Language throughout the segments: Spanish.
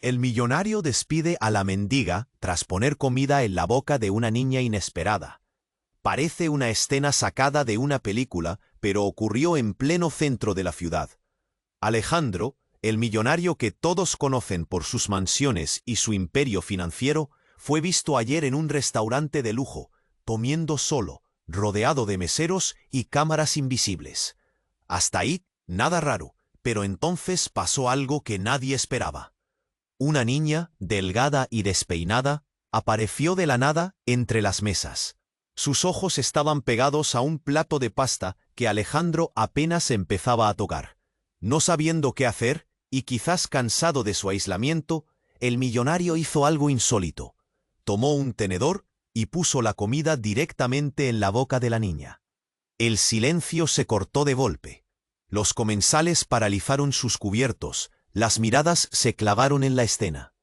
El millonario despide a la mendiga tras poner comida en la boca de una niña inesperada. Parece una escena sacada de una película, pero ocurrió en pleno centro de la ciudad. Alejandro, el millonario que todos conocen por sus mansiones y su imperio financiero, fue visto ayer en un restaurante de lujo, comiendo solo, rodeado de meseros y cámaras invisibles. Hasta ahí, nada raro, pero entonces pasó algo que nadie esperaba. Una niña, delgada y despeinada, apareció de la nada entre las mesas. Sus ojos estaban pegados a un plato de pasta que Alejandro apenas empezaba a tocar. No sabiendo qué hacer, y quizás cansado de su aislamiento, el millonario hizo algo insólito. Tomó un tenedor y puso la comida directamente en la boca de la niña. El silencio se cortó de golpe. Los comensales paralizaron sus cubiertos, las miradas se clavaron en la escena.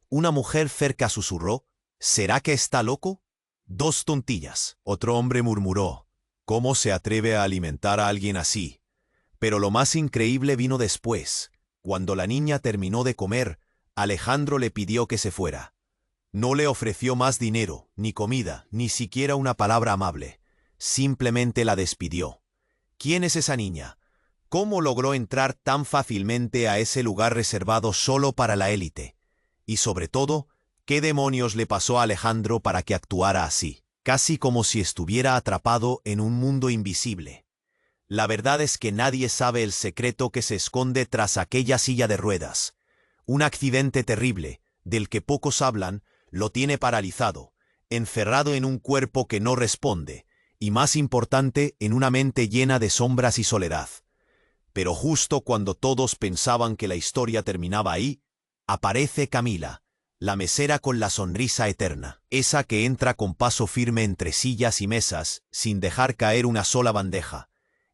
Una mujer cerca susurró: ¿será que está loco? 2 tontillas. Otro hombre murmuró: ¿cómo se atreve a alimentar a alguien así? Pero lo más increíble vino después. Cuando la niña terminó de comer, Alejandro le pidió que se fuera. No le ofreció más dinero, ni comida, ni siquiera una palabra amable. Simplemente la despidió. ¿Quién es esa niña? ¿Cómo logró entrar tan fácilmente a ese lugar reservado solo para la élite? Y sobre todo, ¿qué demonios le pasó a Alejandro para que actuara así? Casi como si estuviera atrapado en un mundo invisible. La verdad es que nadie sabe el secreto que se esconde tras aquella silla de ruedas. Un accidente terrible, del que pocos hablan, lo tiene paralizado, encerrado en un cuerpo que no responde, y más importante, en una mente llena de sombras y soledad. Pero justo cuando todos pensaban que la historia terminaba ahí, aparece Camila, la mesera con la sonrisa eterna, esa que entra con paso firme entre sillas y mesas, sin dejar caer una sola bandeja.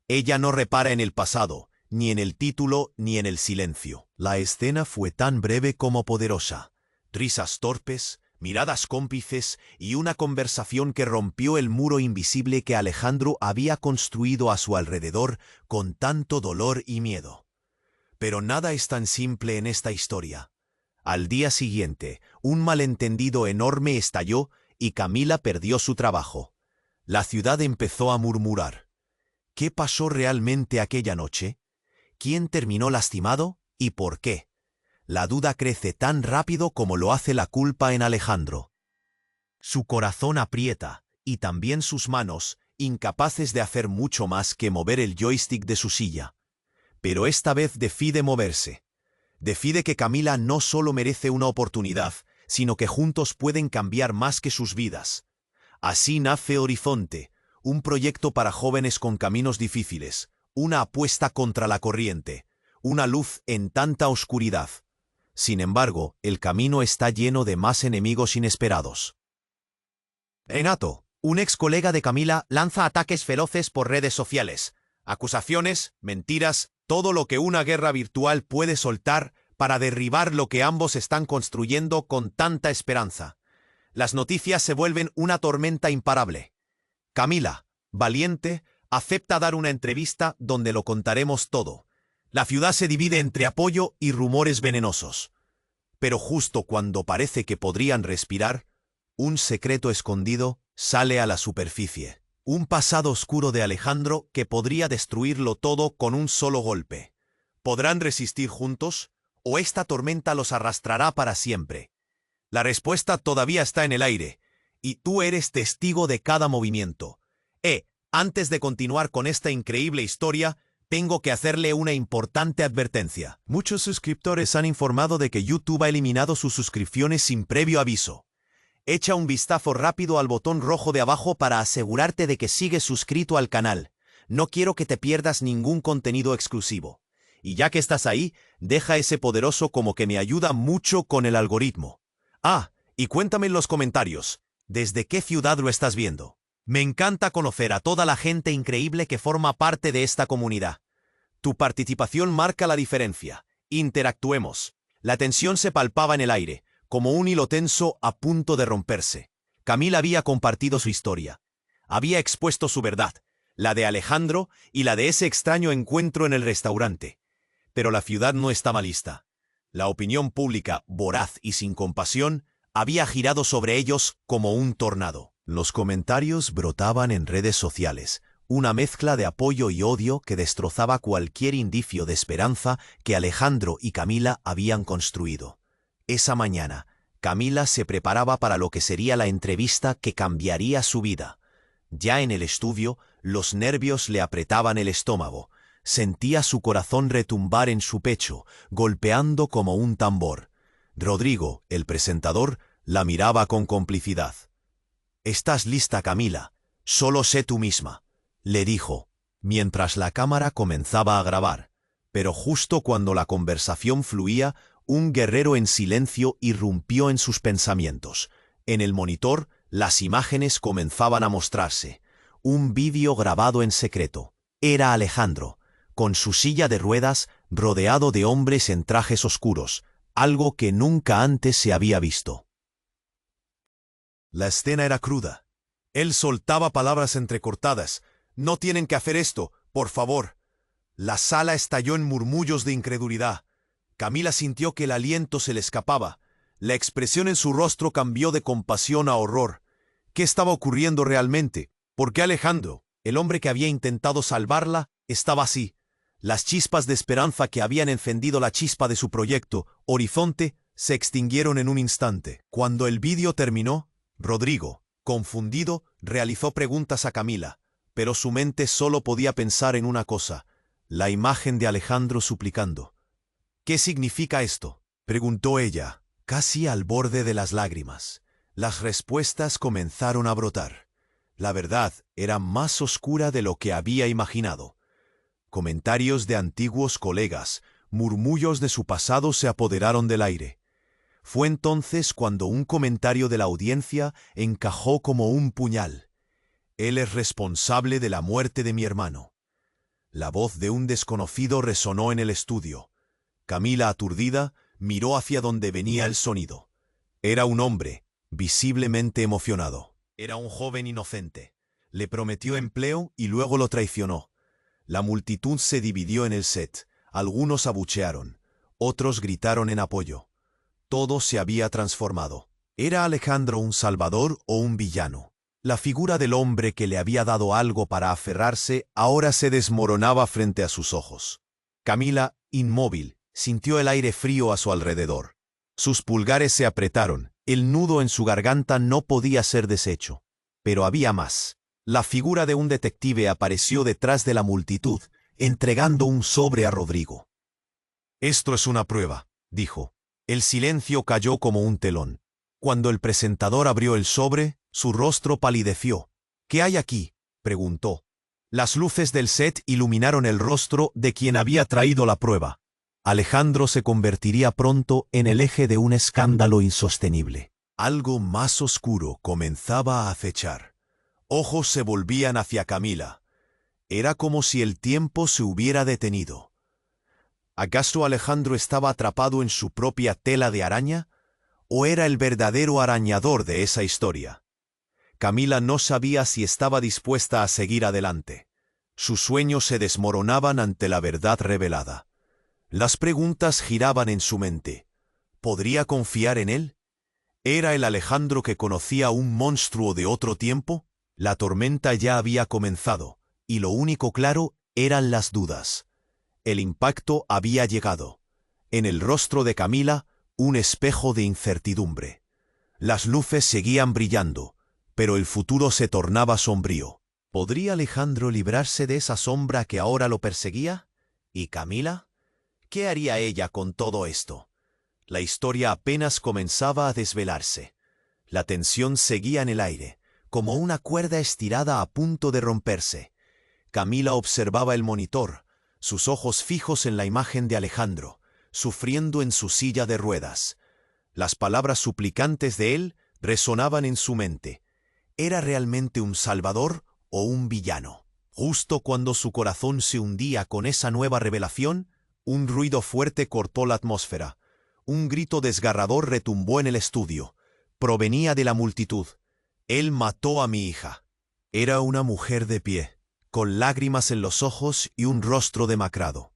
Ella no repara en el pasado, ni en el título, ni en el silencio. La escena fue tan breve como poderosa. Risas torpes, miradas cómplices y una conversación que rompió el muro invisible que Alejandro había construido a su alrededor con tanto dolor y miedo. Pero nada es tan simple en esta historia. Al día siguiente, un malentendido enorme estalló y Camila perdió su trabajo. La ciudad empezó a murmurar. ¿Qué pasó realmente aquella noche? ¿Quién terminó lastimado y por qué? La duda crece tan rápido como lo hace la culpa en Alejandro. Su corazón aprieta, y también sus manos, incapaces de hacer mucho más que mover el joystick de su silla. Pero esta vez decide moverse. Decide que Camila no solo merece una oportunidad, sino que juntos pueden cambiar más que sus vidas. Así nace Horizonte, un proyecto para jóvenes con caminos difíciles, una apuesta contra la corriente, una luz en tanta oscuridad. Sin embargo, el camino está lleno de más enemigos inesperados. Renato, un ex colega de Camila, lanza ataques feroces por redes sociales. Acusaciones, mentiras, todo lo que una guerra virtual puede soltar para derribar lo que ambos están construyendo con tanta esperanza. Las noticias se vuelven una tormenta imparable. Camila, valiente, acepta dar una entrevista donde lo contaremos todo. La ciudad se divide entre apoyo y rumores venenosos. Pero justo cuando parece que podrían respirar, un secreto escondido sale a la superficie. Un pasado oscuro de Alejandro que podría destruirlo todo con un solo golpe. ¿Podrán resistir juntos? ¿O esta tormenta los arrastrará para siempre? La respuesta todavía está en el aire, y tú eres testigo de cada movimiento. Antes de continuar con esta increíble historia, tengo que hacerle una importante advertencia. Muchos suscriptores han informado de que YouTube ha eliminado sus suscripciones sin previo aviso. Echa un vistazo rápido al botón rojo de abajo para asegurarte de que sigues suscrito al canal. No quiero que te pierdas ningún contenido exclusivo. Y ya que estás ahí, deja ese poderoso como que me ayuda mucho con el algoritmo. Y cuéntame en los comentarios, ¿desde qué ciudad lo estás viendo? Me encanta conocer a toda la gente increíble que forma parte de esta comunidad. Tu participación marca la diferencia. Interactuemos. La tensión se palpaba en el aire, como un hilo tenso a punto de romperse. Camila había compartido su historia. Había expuesto su verdad, la de Alejandro y la de ese extraño encuentro en el restaurante. Pero la ciudad no estaba lista. La opinión pública, voraz y sin compasión, había girado sobre ellos como un tornado. Los comentarios brotaban en redes sociales, una mezcla de apoyo y odio que destrozaba cualquier indicio de esperanza que Alejandro y Camila habían construido. Esa mañana, Camila se preparaba para lo que sería la entrevista que cambiaría su vida. Ya en el estudio, los nervios le apretaban el estómago. Sentía su corazón retumbar en su pecho, golpeando como un tambor. Rodrigo, el presentador, la miraba con complicidad. «Estás lista, Camila. Solo sé tú misma», le dijo, mientras la cámara comenzaba a grabar. Pero justo cuando la conversación fluía, un guerrero en silencio irrumpió en sus pensamientos. En el monitor, las imágenes comenzaban a mostrarse. Un vídeo grabado en secreto. Era Alejandro, con su silla de ruedas, rodeado de hombres en trajes oscuros, algo que nunca antes se había visto. La escena era cruda. Él soltaba palabras entrecortadas. «No tienen que hacer esto, por favor». La sala estalló en murmullos de incredulidad. Camila sintió que el aliento se le escapaba. La expresión en su rostro cambió de compasión a horror. ¿Qué estaba ocurriendo realmente? ¿Por qué Alejandro, el hombre que había intentado salvarla, estaba así? Las chispas de esperanza que habían encendido la chispa de su proyecto, Horizonte, se extinguieron en un instante. Cuando el vídeo terminó, Rodrigo, confundido, realizó preguntas a Camila, pero su mente solo podía pensar en una cosa: la imagen de Alejandro suplicando. «¿Qué significa esto?», preguntó ella, casi al borde de las lágrimas. Las respuestas comenzaron a brotar. La verdad era más oscura de lo que había imaginado. Comentarios de antiguos colegas, murmullos de su pasado se apoderaron del aire. Fue entonces cuando un comentario de la audiencia encajó como un puñal. «Él es responsable de la muerte de mi hermano». La voz de un desconocido resonó en el estudio. Camila, aturdida, miró hacia donde venía el sonido. Era un hombre, visiblemente emocionado. Era un joven inocente. Le prometió empleo y luego lo traicionó. La multitud se dividió en el set. Algunos abuchearon, otros gritaron en apoyo. Todo se había transformado. ¿Era Alejandro un salvador o un villano? La figura del hombre que le había dado algo para aferrarse ahora se desmoronaba frente a sus ojos. Camila, inmóvil, sintió el aire frío a su alrededor. Sus pulgares se apretaron. El nudo en su garganta no podía ser deshecho. Pero había más. La figura de un detective apareció detrás de la multitud, entregando un sobre a Rodrigo. «Esto es una prueba», dijo. El silencio cayó como un telón. Cuando el presentador abrió el sobre, su rostro palideció. «¿Qué hay aquí?», preguntó. Las luces del set iluminaron el rostro de quien había traído la prueba. Alejandro se convertiría pronto en el eje de un escándalo insostenible. Algo más oscuro comenzaba a acechar. Ojos se volvían hacia Camila. Era como si el tiempo se hubiera detenido. ¿Acaso Alejandro estaba atrapado en su propia tela de araña? ¿O era el verdadero arañador de esa historia? Camila no sabía si estaba dispuesta a seguir adelante. Sus sueños se desmoronaban ante la verdad revelada. Las preguntas giraban en su mente. ¿Podría confiar en él? ¿Era el Alejandro que conocía un monstruo de otro tiempo? La tormenta ya había comenzado, y lo único claro eran las dudas. El impacto había llegado. En el rostro de Camila, un espejo de incertidumbre. Las luces seguían brillando, pero el futuro se tornaba sombrío. ¿Podría Alejandro librarse de esa sombra que ahora lo perseguía? ¿Y Camila? ¿Qué haría ella con todo esto? La historia apenas comenzaba a desvelarse. La tensión seguía en el aire, como una cuerda estirada a punto de romperse. Camila observaba el monitor, sus ojos fijos en la imagen de Alejandro, sufriendo en su silla de ruedas. Las palabras suplicantes de él resonaban en su mente. ¿Era realmente un salvador o un villano? Justo cuando su corazón se hundía con esa nueva revelación, un ruido fuerte cortó la atmósfera. Un grito desgarrador retumbó en el estudio. Provenía de la multitud. «Él mató a mi hija». Era una mujer de pie, con lágrimas en los ojos y un rostro demacrado.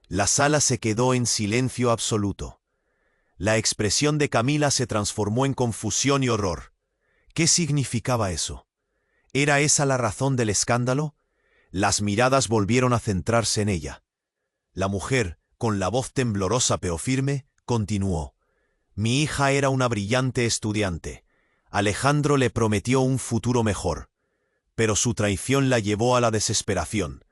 La sala se quedó en silencio absoluto. La expresión de Camila se transformó en confusión y horror. ¿Qué significaba eso? ¿Era esa la razón del escándalo? Las miradas volvieron a centrarse en ella. La mujer, con la voz temblorosa pero firme, continuó. Mi hija era una brillante estudiante. Alejandro le prometió un futuro mejor. Pero su traición la llevó a la desesperación.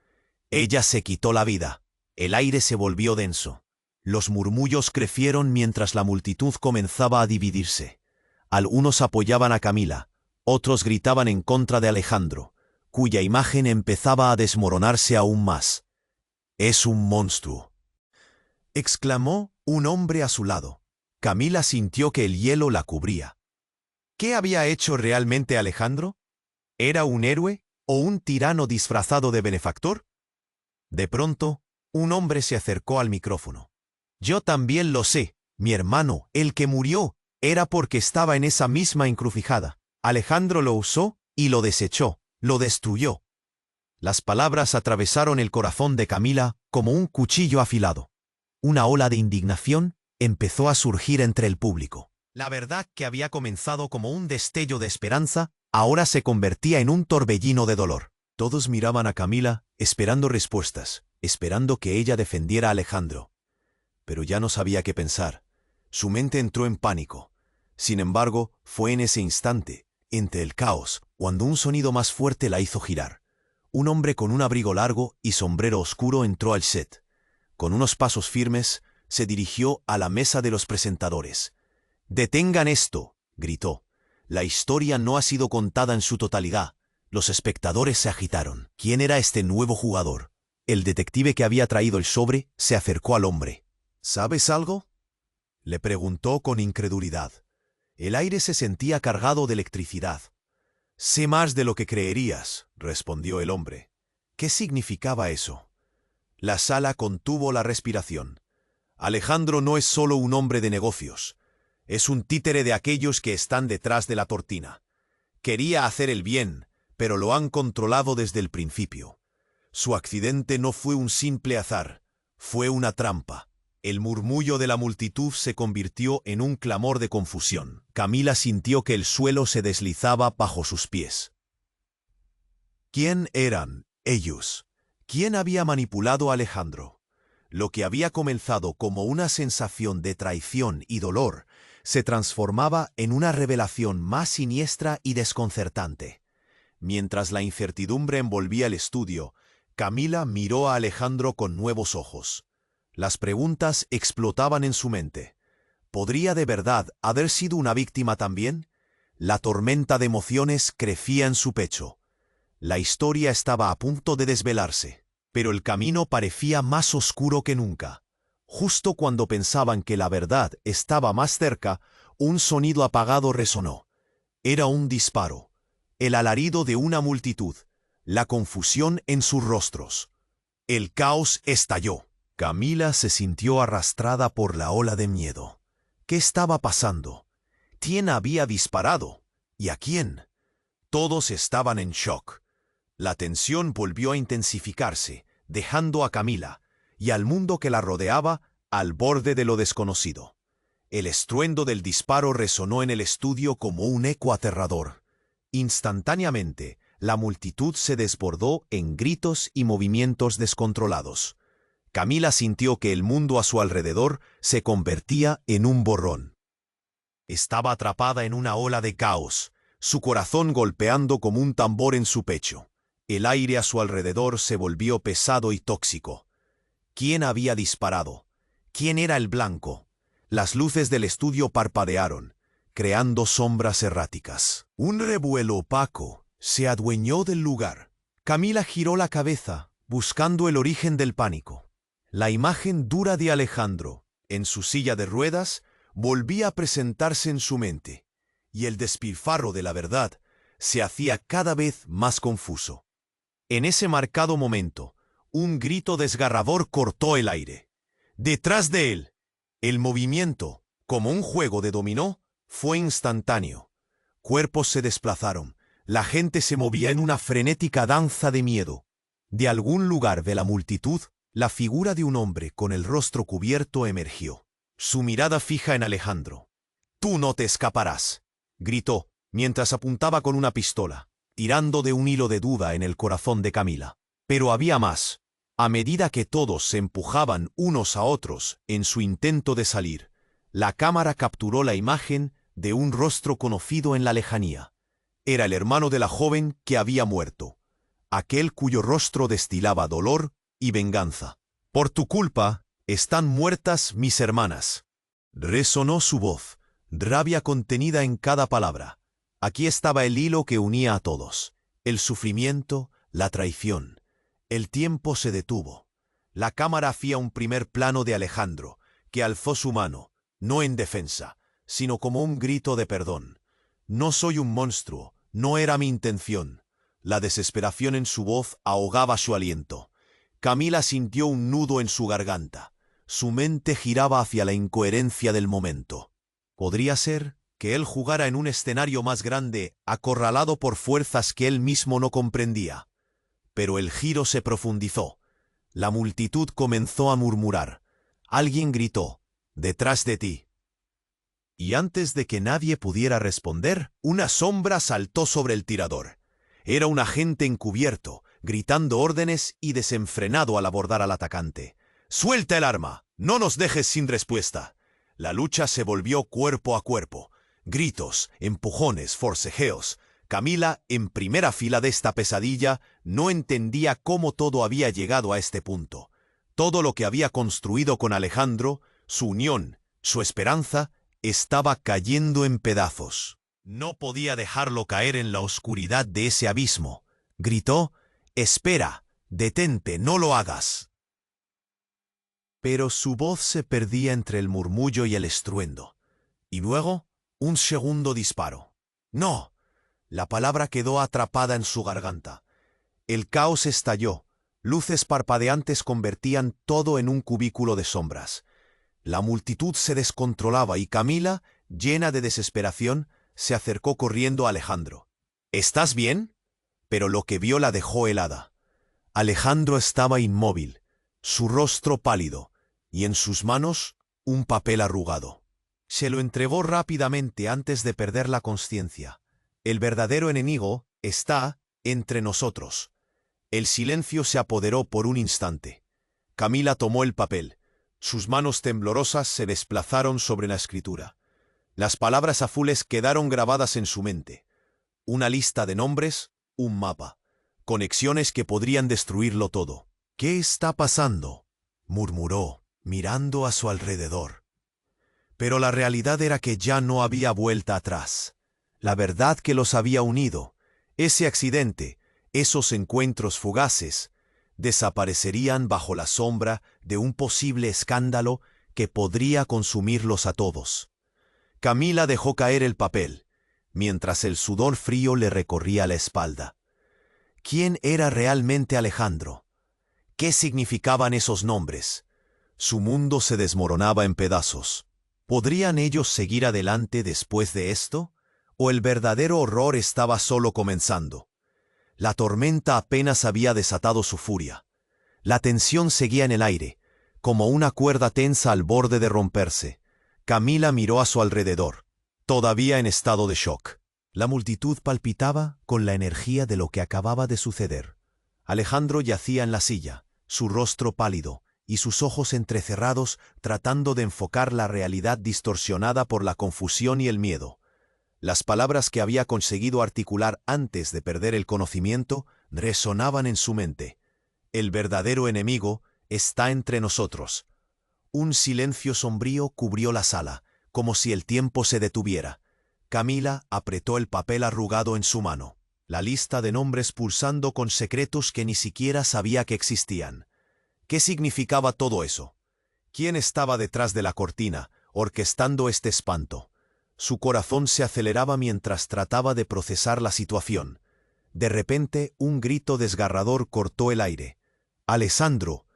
Ella se quitó la vida. El aire se volvió denso. Los murmullos crecieron mientras la multitud comenzaba a dividirse. Algunos apoyaban a Camila, otros gritaban en contra de Alejandro, cuya imagen empezaba a desmoronarse aún más. «Es un monstruo», exclamó un hombre a su lado. Camila sintió que el hielo la cubría. ¿Qué había hecho realmente Alejandro? ¿Era un héroe o un tirano disfrazado de benefactor? De pronto, un hombre se acercó al micrófono. Yo también lo sé, mi hermano, el que murió, era porque estaba en esa misma encrucijada. Alejandro lo usó y lo desechó, lo destruyó. Las palabras atravesaron el corazón de Camila como un cuchillo afilado. Una ola de indignación empezó a surgir entre el público. La verdad que había comenzado como un destello de esperanza, ahora se convertía en un torbellino de dolor. Todos miraban a Camila, esperando respuestas, esperando que ella defendiera a Alejandro. Pero ya no sabía qué pensar. Su mente entró en pánico. Sin embargo, fue en ese instante, entre el caos, cuando un sonido más fuerte la hizo girar. Un hombre con un abrigo largo y sombrero oscuro entró al set. Con unos pasos firmes, se dirigió a la mesa de los presentadores. «Detengan esto», gritó. La historia no ha sido contada en su totalidad. Los espectadores se agitaron. ¿Quién era este nuevo jugador? El detective que había traído el sobre se acercó al hombre. «¿Sabes algo?», le preguntó con incredulidad. El aire se sentía cargado de electricidad. «Sé más de lo que creerías», respondió el hombre. ¿Qué significaba eso? La sala contuvo la respiración. Alejandro no es solo un hombre de negocios. Es un títere de aquellos que están detrás de la cortina. Quería hacer el bien, pero lo han controlado desde el principio. Su accidente no fue un simple azar, fue una trampa. El murmullo de la multitud se convirtió en un clamor de confusión. Camila sintió que el suelo se deslizaba bajo sus pies. ¿Quién eran ellos? ¿Quién había manipulado a Alejandro? Lo que había comenzado como una sensación de traición y dolor se transformaba en una revelación más siniestra y desconcertante. Mientras la incertidumbre envolvía el estudio, Camila miró a Alejandro con nuevos ojos. Las preguntas explotaban en su mente. ¿Podría de verdad haber sido una víctima también? La tormenta de emociones crecía en su pecho. La historia estaba a punto de desvelarse, pero el camino parecía más oscuro que nunca. Justo cuando pensaban que la verdad estaba más cerca, un sonido apagado resonó. Era un disparo, el alarido de una multitud, la confusión en sus rostros. El caos estalló. Camila se sintió arrastrada por la ola de miedo. ¿Qué estaba pasando? ¿Quién había disparado? ¿Y a quién? Todos estaban en shock. La tensión volvió a intensificarse, dejando a Camila y al mundo que la rodeaba al borde de lo desconocido. El estruendo del disparo resonó en el estudio como un eco aterrador. Instantáneamente, la multitud se desbordó en gritos y movimientos descontrolados. Camila sintió que el mundo a su alrededor se convertía en un borrón. Estaba atrapada en una ola de caos, su corazón golpeando como un tambor en su pecho. El aire a su alrededor se volvió pesado y tóxico. ¿Quién había disparado? ¿Quién era el blanco? Las luces del estudio parpadearon, creando sombras erráticas. Un revuelo opaco se adueñó del lugar. Camila giró la cabeza, buscando el origen del pánico. La imagen dura de Alejandro, en su silla de ruedas, volvía a presentarse en su mente, y el despilfarro de la verdad se hacía cada vez más confuso. En ese marcado momento, un grito desgarrador cortó el aire. Detrás de él, el movimiento, como un juego de dominó, fue instantáneo. Cuerpos se desplazaron, la gente se movía en una frenética danza de miedo. De algún lugar de la multitud, la figura de un hombre con el rostro cubierto emergió. su mirada fija en Alejandro. «Tú no te escaparás», gritó, mientras apuntaba con una pistola, tirando de un hilo de duda en el corazón de Camila. Pero había más. A medida que todos se empujaban unos a otros en su intento de salir, la cámara capturó la imagen de un rostro conocido en la lejanía. Era el hermano de la joven que había muerto, aquel cuyo rostro destilaba dolor y venganza. «Por tu culpa están muertas mis hermanas», resonó su voz, rabia contenida en cada palabra. Aquí estaba el hilo que unía a todos: el sufrimiento, la traición. El tiempo se detuvo. La cámara hacía un primer plano de Alejandro, que alzó su mano, no en defensa, sino como un grito de perdón. «No soy un monstruo, no era mi intención». La desesperación en su voz ahogaba su aliento. Camila sintió un nudo en su garganta. Su mente giraba hacia la incoherencia del momento. Podría ser que él jugara en un escenario más grande, acorralado por fuerzas que él mismo no comprendía. Pero el giro se profundizó. La multitud comenzó a murmurar. Alguien gritó: «¡Detrás de ti!». Y antes de que nadie pudiera responder, una sombra saltó sobre el tirador. Era un agente encubierto, gritando órdenes y desenfrenado al abordar al atacante. «¡Suelta el arma! ¡No nos dejes sin respuesta!». La lucha se volvió cuerpo a cuerpo. Gritos, empujones, forcejeos. Camila, en primera fila de esta pesadilla, no entendía cómo todo había llegado a este punto. Todo lo que había construido con Alejandro, su unión, su esperanza, estaba cayendo en pedazos. No podía dejarlo caer en la oscuridad de ese abismo. Gritó: «¡Espera! ¡Detente! ¡No lo hagas!». Pero su voz se perdía entre el murmullo y el estruendo. Y luego, un segundo disparo. «¡No!». La palabra quedó atrapada en su garganta. El caos estalló. Luces parpadeantes convertían todo en un cubículo de sombras. La multitud se descontrolaba y Camila, llena de desesperación, se acercó corriendo a Alejandro. «¿Estás bien?». Pero lo que vio la dejó helada. Alejandro estaba inmóvil, su rostro pálido, y en sus manos un papel arrugado. Se lo entregó rápidamente antes de perder la conciencia. «El verdadero enemigo está entre nosotros». El silencio se apoderó por un instante. Camila tomó el papel. Sus manos temblorosas se desplazaron sobre la escritura. Las palabras azules quedaron grabadas en su mente. Una lista de nombres, un mapa. Conexiones que podrían destruirlo todo. «¿Qué está pasando?», murmuró, mirando a su alrededor. Pero la realidad era que ya no había vuelta atrás. La verdad que los había unido, ese accidente, esos encuentros fugaces, desaparecerían bajo la sombra de un posible escándalo que podría consumirlos a todos. Camila dejó caer el papel, mientras el sudor frío le recorría la espalda. ¿Quién era realmente Alejandro? ¿Qué significaban esos nombres? Su mundo se desmoronaba en pedazos. ¿Podrían ellos seguir adelante después de esto? ¿O el verdadero horror estaba solo comenzando? La tormenta apenas había desatado su furia. La tensión seguía en el aire, como una cuerda tensa al borde de romperse. Camila miró a su alrededor, todavía en estado de shock. La multitud palpitaba con la energía de lo que acababa de suceder. Alejandro yacía en la silla, su rostro pálido y sus ojos entrecerrados tratando de enfocar la realidad distorsionada por la confusión y el miedo. Las palabras que había conseguido articular antes de perder el conocimiento resonaban en su mente. «El verdadero enemigo está entre nosotros». Un silencio sombrío cubrió la sala, como si el tiempo se detuviera. Camila apretó el papel arrugado en su mano, la lista de nombres pulsando con secretos que ni siquiera sabía que existían. ¿Qué significaba todo eso? ¿Quién estaba detrás de la cortina, orquestando este espanto? Su corazón se aceleraba mientras trataba de procesar la situación. De repente, un grito desgarrador cortó el aire. «¡Alessandro!».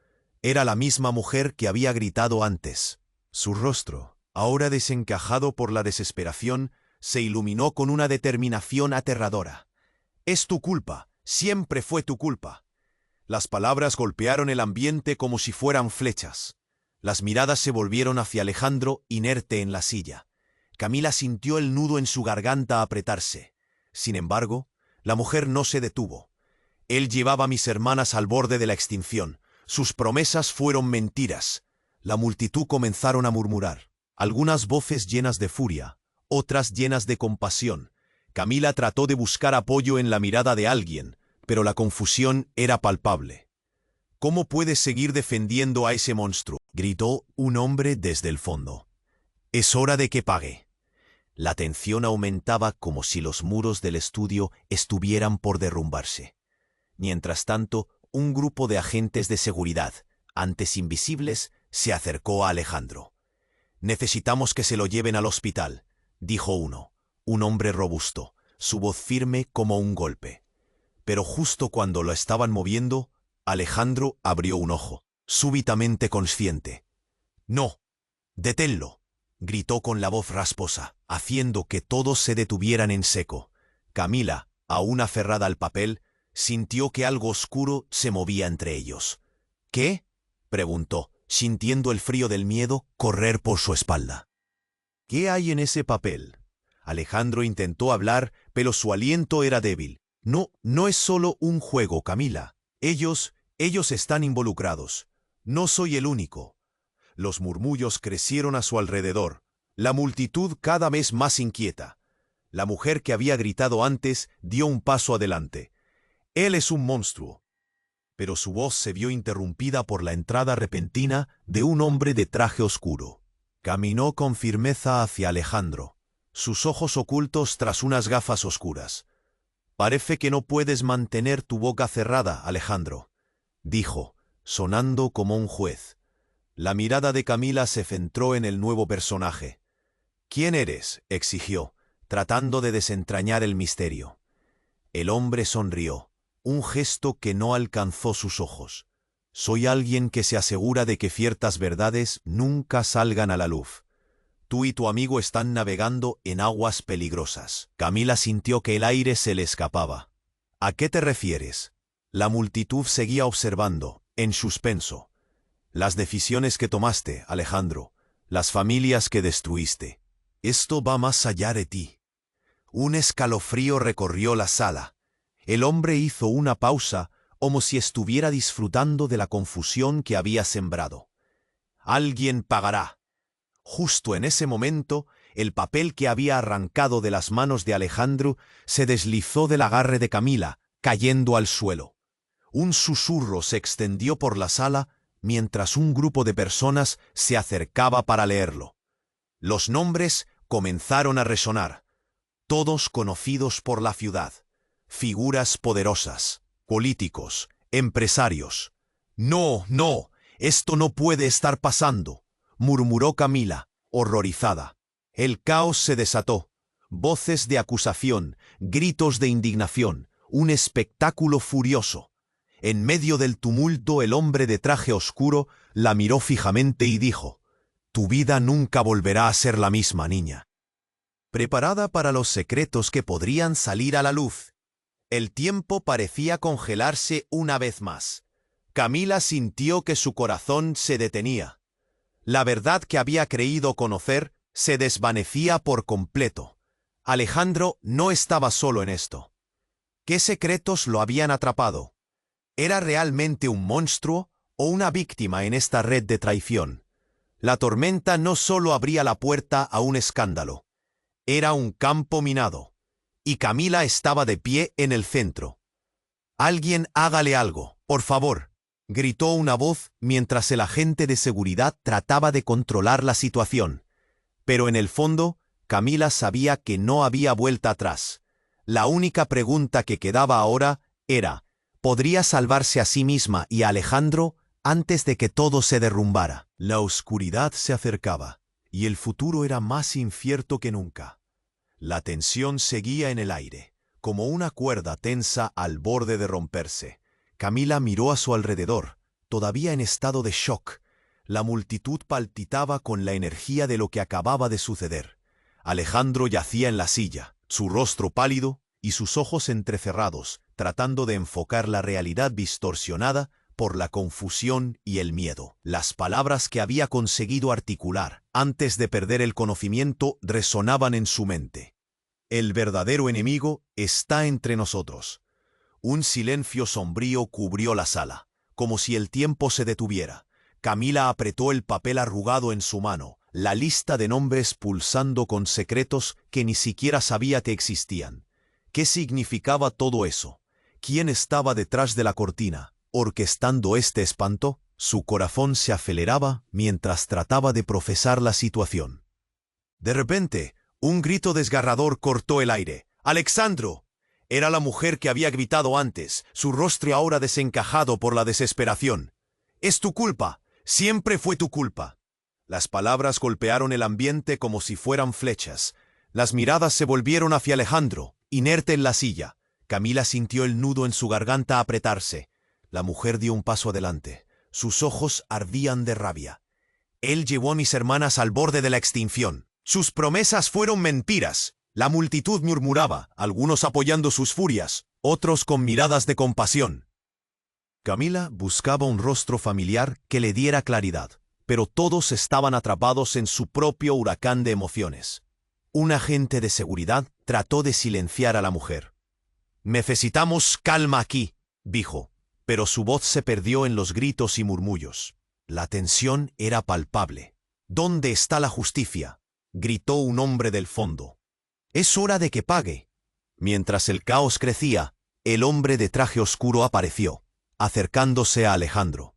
Era la misma mujer que había gritado antes. Su rostro, ahora desencajado por la desesperación, se iluminó con una determinación aterradora. «Es tu culpa, siempre fue tu culpa». Las palabras golpearon el ambiente como si fueran flechas. Las miradas se volvieron hacia Alejandro, inerte en la silla. Camila sintió el nudo en su garganta apretarse. Sin embargo, la mujer no se detuvo. Él llevaba a mis hermanas al borde de la extinción. Sus promesas fueron mentiras. La multitud comenzaron a murmurar. Algunas voces llenas de furia, otras llenas de compasión. Camila trató de buscar apoyo en la mirada de alguien, pero la confusión era palpable. «¿Cómo puedes seguir defendiendo a ese monstruo?», gritó un hombre desde el fondo. «Es hora de que pague». La tensión aumentaba como si los muros del estudio estuvieran por derrumbarse. Mientras tanto, un grupo de agentes de seguridad, antes invisibles, se acercó a Alejandro. «Necesitamos que se lo lleven al hospital», dijo uno, un hombre robusto, su voz firme como un golpe. Pero justo cuando lo estaban moviendo, Alejandro abrió un ojo, súbitamente consciente. «No, deténlo», gritó con la voz rasposa, haciendo que todos se detuvieran en seco. Camila, aún aferrada al papel, sintió que algo oscuro se movía entre ellos. «¿Qué?», preguntó, sintiendo el frío del miedo correr por su espalda. «¿Qué hay en ese papel?». Alejandro intentó hablar, pero su aliento era débil. No es solo un juego, Camila. Ellos están involucrados. No soy el único». Los murmullos crecieron a su alrededor, la multitud cada vez más inquieta. La mujer que había gritado antes dio un paso adelante. «Él es un monstruo». Pero su voz se vio interrumpida por la entrada repentina de un hombre de traje oscuro. Caminó con firmeza hacia Alejandro, sus ojos ocultos tras unas gafas oscuras. «Parece que no puedes mantener tu boca cerrada, Alejandro», dijo, sonando como un juez. La mirada de Camila se centró en el nuevo personaje. «¿Quién eres?», exigió, tratando de desentrañar el misterio. El hombre sonrió, un gesto que no alcanzó sus ojos. «Soy alguien que se asegura de que ciertas verdades nunca salgan a la luz. Tú y tu amigo están navegando en aguas peligrosas». Camila sintió que el aire se le escapaba. «¿A qué te refieres?». La multitud seguía observando, en suspenso. «Las decisiones que tomaste, Alejandro, las familias que destruiste. Esto va más allá de ti». Un escalofrío recorrió la sala. El hombre hizo una pausa, como si estuviera disfrutando de la confusión que había sembrado. «Alguien pagará». Justo en ese momento, el papel que había arrancado de las manos de Alejandro se deslizó del agarre de Camila, cayendo al suelo. Un susurro se extendió por la sala mientras un grupo de personas se acercaba para leerlo. Los nombres comenzaron a resonar, todos conocidos por la ciudad, figuras poderosas, políticos, empresarios. «No, esto no puede estar pasando», murmuró Camila, horrorizada. El caos se desató. Voces de acusación, gritos de indignación, un espectáculo furioso. En medio del tumulto, el hombre de traje oscuro la miró fijamente y dijo: «Tu vida nunca volverá a ser la misma, niña». Preparada para los secretos que podrían salir a la luz, el tiempo parecía congelarse una vez más. Camila sintió que su corazón se detenía. La verdad que había creído conocer se desvanecía por completo. Alejandro no estaba solo en esto. ¿Qué secretos lo habían atrapado? ¿Era realmente un monstruo o una víctima en esta red de traición? La tormenta no solo abría la puerta a un escándalo. Era un campo minado. Y Camila estaba de pie en el centro. «Alguien hágale algo, por favor», gritó una voz mientras el agente de seguridad trataba de controlar la situación. Pero en el fondo, Camila sabía que no había vuelta atrás. La única pregunta que quedaba ahora era: ¿podría salvarse a sí misma y a Alejandro antes de que todo se derrumbara? La oscuridad se acercaba, y el futuro era más incierto que nunca. La tensión seguía en el aire, como una cuerda tensa al borde de romperse. Camila miró a su alrededor, todavía en estado de shock. La multitud palpitaba con la energía de lo que acababa de suceder. Alejandro yacía en la silla, su rostro pálido y sus ojos entrecerrados, tratando de enfocar la realidad distorsionada por la confusión y el miedo. Las palabras que había conseguido articular antes de perder el conocimiento resonaban en su mente. El verdadero enemigo está entre nosotros. Un silencio sombrío cubrió la sala, como si el tiempo se detuviera. Camila apretó el papel arrugado en su mano, la lista de nombres pulsando con secretos que ni siquiera sabía que existían. ¿Qué significaba todo eso? ¿Quién estaba detrás de la cortina, orquestando este espanto? Su corazón se aceleraba mientras trataba de procesar la situación. De repente, un grito desgarrador cortó el aire. ¡Alexandro! Era la mujer que había gritado antes, su rostro ahora desencajado por la desesperación. «Es tu culpa. Siempre fue tu culpa». Las palabras golpearon el ambiente como si fueran flechas. Las miradas se volvieron hacia Alejandro, inerte en la silla. Camila sintió el nudo en su garganta apretarse. La mujer dio un paso adelante. Sus ojos ardían de rabia. «Él llevó a mis hermanas al borde de la extinción. Sus promesas fueron mentiras». La multitud murmuraba, algunos apoyando sus furias, otros con miradas de compasión. Camila buscaba un rostro familiar que le diera claridad, pero todos estaban atrapados en su propio huracán de emociones. Un agente de seguridad trató de silenciar a la mujer. «Necesitamos calma aquí», dijo, pero su voz se perdió en los gritos y murmullos. La tensión era palpable. «¿Dónde está la justicia?», gritó un hombre del fondo. «Es hora de que pague». Mientras el caos crecía, el hombre de traje oscuro apareció, acercándose a Alejandro.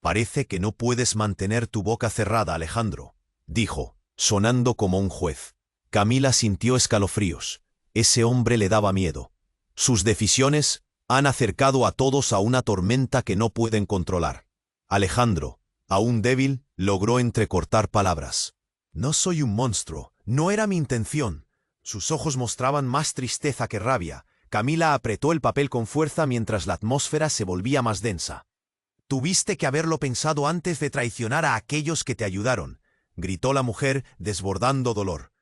«Parece que no puedes mantener tu boca cerrada, Alejandro», dijo, sonando como un juez. Camila sintió escalofríos. Ese hombre le daba miedo. Sus decisiones han acercado a todos a una tormenta que no pueden controlar. Alejandro, aún débil, logró entrecortar palabras. «No soy un monstruo. No era mi intención». Sus ojos mostraban más tristeza que rabia. Camila apretó el papel con fuerza mientras la atmósfera se volvía más densa. «Tuviste que haberlo pensado antes de traicionar a aquellos que te ayudaron», gritó la mujer, desbordando dolor.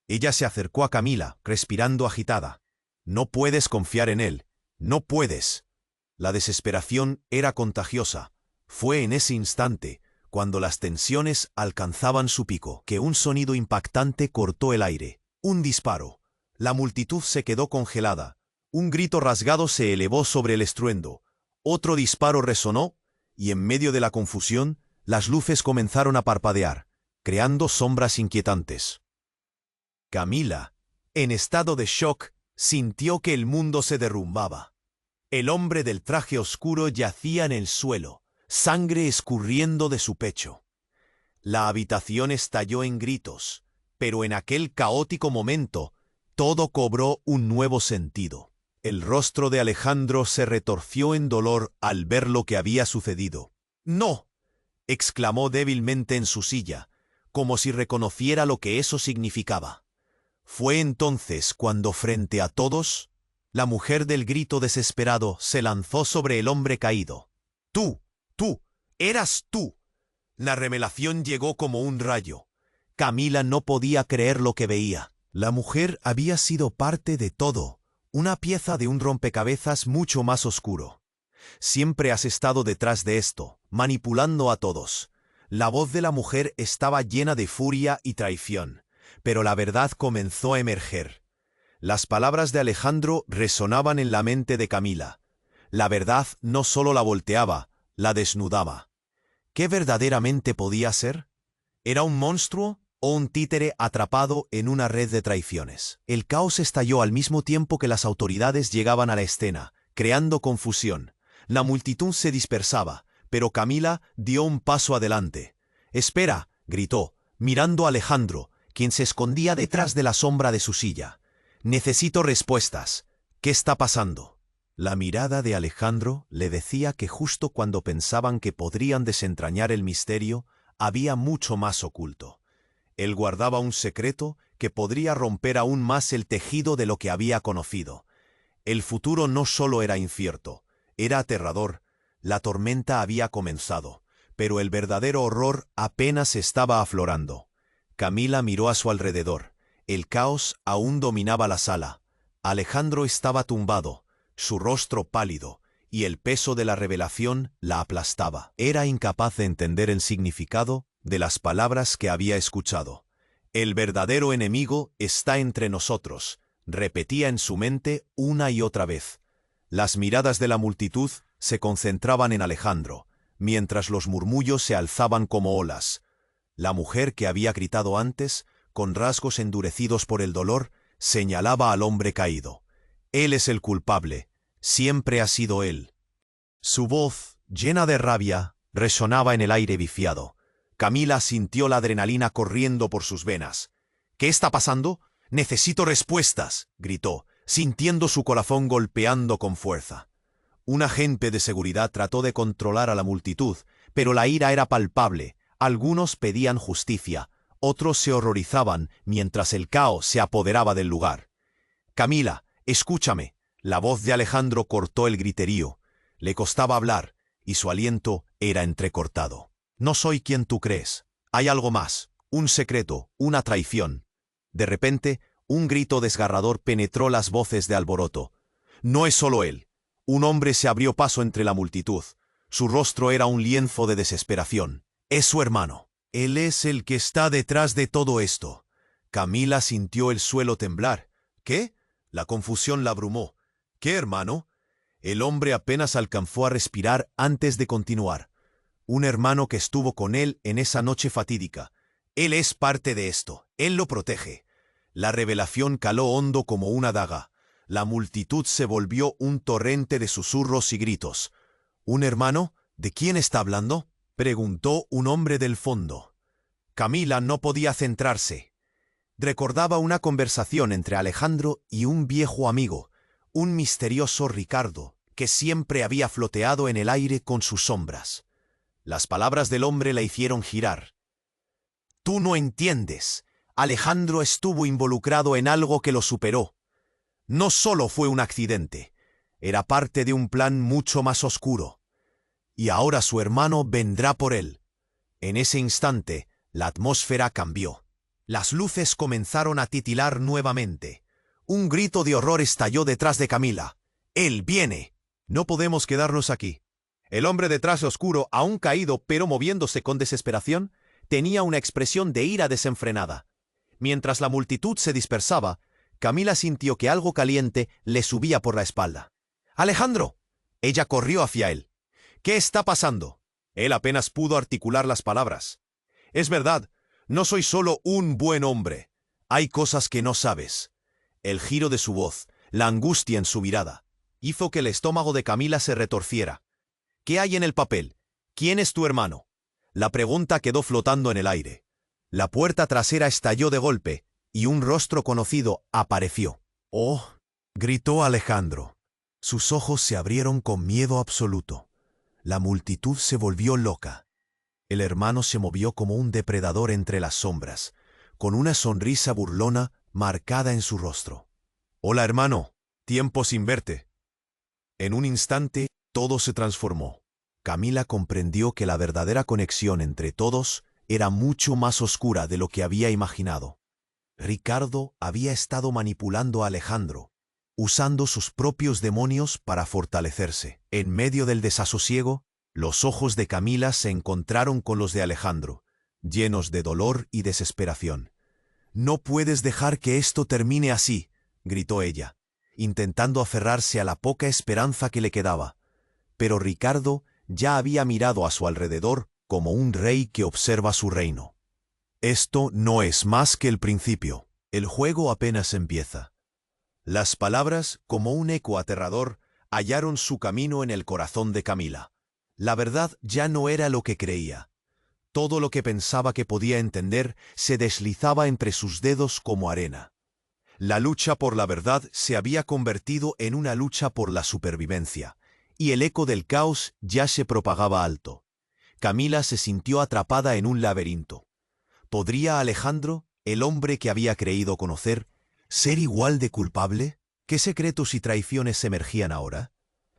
Ella se acercó a Camila, respirando agitada. «No puedes confiar en él. No puedes». La desesperación era contagiosa. Fue en ese instante, cuando las tensiones alcanzaban su pico, que un sonido impactante cortó el aire. Un disparo. La multitud se quedó congelada. Un grito rasgado se elevó sobre el estruendo. Otro disparo resonó, y en medio de la confusión, las luces comenzaron a parpadear, creando sombras inquietantes. Camila, en estado de shock, sintió que el mundo se derrumbaba. El hombre del traje oscuro yacía en el suelo, sangre escurriendo de su pecho. La habitación estalló en gritos. Pero en aquel caótico momento, todo cobró un nuevo sentido. El rostro de Alejandro se retorció en dolor al ver lo que había sucedido. «¡No!», exclamó débilmente en su silla, como si reconociera lo que eso significaba. Fue entonces cuando, frente a todos, la mujer del grito desesperado se lanzó sobre el hombre caído. «¡Tú! ¡Eras tú!». La revelación llegó como un rayo. Camila no podía creer lo que veía. La mujer había sido parte de todo, una pieza de un rompecabezas mucho más oscuro. «Siempre has estado detrás de esto, manipulando a todos». La voz de la mujer estaba llena de furia y traición, pero la verdad comenzó a emerger. Las palabras de Alejandro resonaban en la mente de Camila. La verdad no solo la volteaba, la desnudaba. ¿Qué verdaderamente podía ser? ¿Era un monstruo o un títere atrapado en una red de traiciones? El caos estalló al mismo tiempo que las autoridades llegaban a la escena, creando confusión. La multitud se dispersaba, pero Camila dio un paso adelante. «¡Espera!», gritó, mirando a Alejandro, quien se escondía detrás de la sombra de su silla. «Necesito respuestas. ¿Qué está pasando?». La mirada de Alejandro le decía que justo cuando pensaban que podrían desentrañar el misterio, había mucho más oculto. Él guardaba un secreto que podría romper aún más el tejido de lo que había conocido. El futuro no solo era incierto, era aterrador. La tormenta había comenzado, pero el verdadero horror apenas estaba aflorando. Camila miró a su alrededor. El caos aún dominaba la sala. Alejandro estaba tumbado, su rostro pálido, y el peso de la revelación la aplastaba. Era incapaz de entender el significado de las palabras que había escuchado. El verdadero enemigo está entre nosotros, repetía en su mente una y otra vez. Las miradas de la multitud se concentraban en Alejandro, mientras los murmullos se alzaban como olas. La mujer que había gritado antes, con rasgos endurecidos por el dolor, señalaba al hombre caído. Él es el culpable, siempre ha sido él. Su voz, llena de rabia, resonaba en el aire viciado. Camila sintió la adrenalina corriendo por sus venas. ¿Qué está pasando? Necesito respuestas, gritó, sintiendo su corazón golpeando con fuerza. Un agente de seguridad trató de controlar a la multitud, pero la ira era palpable. Algunos pedían justicia, otros se horrorizaban mientras el caos se apoderaba del lugar. Camila, escúchame. La voz de Alejandro cortó el griterío. Le costaba hablar, y su aliento era entrecortado. No soy quien tú crees. Hay algo más, un secreto, una traición. De repente, un grito desgarrador penetró las voces de alboroto. No es solo él. Un hombre se abrió paso entre la multitud. Su rostro era un lienzo de desesperación. Es su hermano. Él es el que está detrás de todo esto. Camila sintió el suelo temblar. ¿Qué? La confusión la abrumó. ¿Qué hermano? El hombre apenas alcanzó a respirar antes de continuar. Un hermano que estuvo con él en esa noche fatídica. Él es parte de esto. Él lo protege. La revelación caló hondo como una daga. La multitud se volvió un torrente de susurros y gritos. ¿Un hermano? ¿De quién está hablando?, preguntó un hombre del fondo. Camila no podía centrarse. Recordaba una conversación entre Alejandro y un viejo amigo, un misterioso Ricardo, que siempre había floteado en el aire con sus sombras. Las palabras del hombre la hicieron girar. Tú no entiendes. Alejandro estuvo involucrado en algo que lo superó. No solo fue un accidente, era parte de un plan mucho más oscuro. Y ahora su hermano vendrá por él. En ese instante, la atmósfera cambió. Las luces comenzaron a titilar nuevamente. Un grito de horror estalló detrás de Camila. ¡Él viene! No podemos quedarnos aquí. El hombre detrás oscuro, aún caído pero moviéndose con desesperación, tenía una expresión de ira desenfrenada. Mientras la multitud se dispersaba, Camila sintió que algo caliente le subía por la espalda. ¡Alejandro! Ella corrió hacia él. ¿Qué está pasando? Él apenas pudo articular las palabras. Es verdad, no soy solo un buen hombre. Hay cosas que no sabes. El giro de su voz, la angustia en su mirada, hizo que el estómago de Camila se retorciera. ¿Qué hay en el papel? ¿Quién es tu hermano? La pregunta quedó flotando en el aire. La puerta trasera estalló de golpe, y un rostro conocido apareció. ¡Oh!, gritó Alejandro. Sus ojos se abrieron con miedo absoluto. La multitud se volvió loca. El hermano se movió como un depredador entre las sombras, con una sonrisa burlona marcada en su rostro. «Hola, hermano. Tiempo sin verte». En un instante, todo se transformó. Camila comprendió que la verdadera conexión entre todos era mucho más oscura de lo que había imaginado. Ricardo había estado manipulando a Alejandro, usando sus propios demonios para fortalecerse. En medio del desasosiego, los ojos de Camila se encontraron con los de Alejandro, llenos de dolor y desesperación. «No puedes dejar que esto termine así», gritó ella, intentando aferrarse a la poca esperanza que le quedaba. Pero Ricardo ya había mirado a su alrededor como un rey que observa su reino. «Esto no es más que el principio. El juego apenas empieza». Las palabras, como un eco aterrador, hallaron su camino en el corazón de Camila. La verdad ya no era lo que creía. Todo lo que pensaba que podía entender se deslizaba entre sus dedos como arena. La lucha por la verdad se había convertido en una lucha por la supervivencia, y el eco del caos ya se propagaba alto. Camila se sintió atrapada en un laberinto. ¿Podría Alejandro, el hombre que había creído conocer, ser igual de culpable? ¿Qué secretos y traiciones emergían ahora?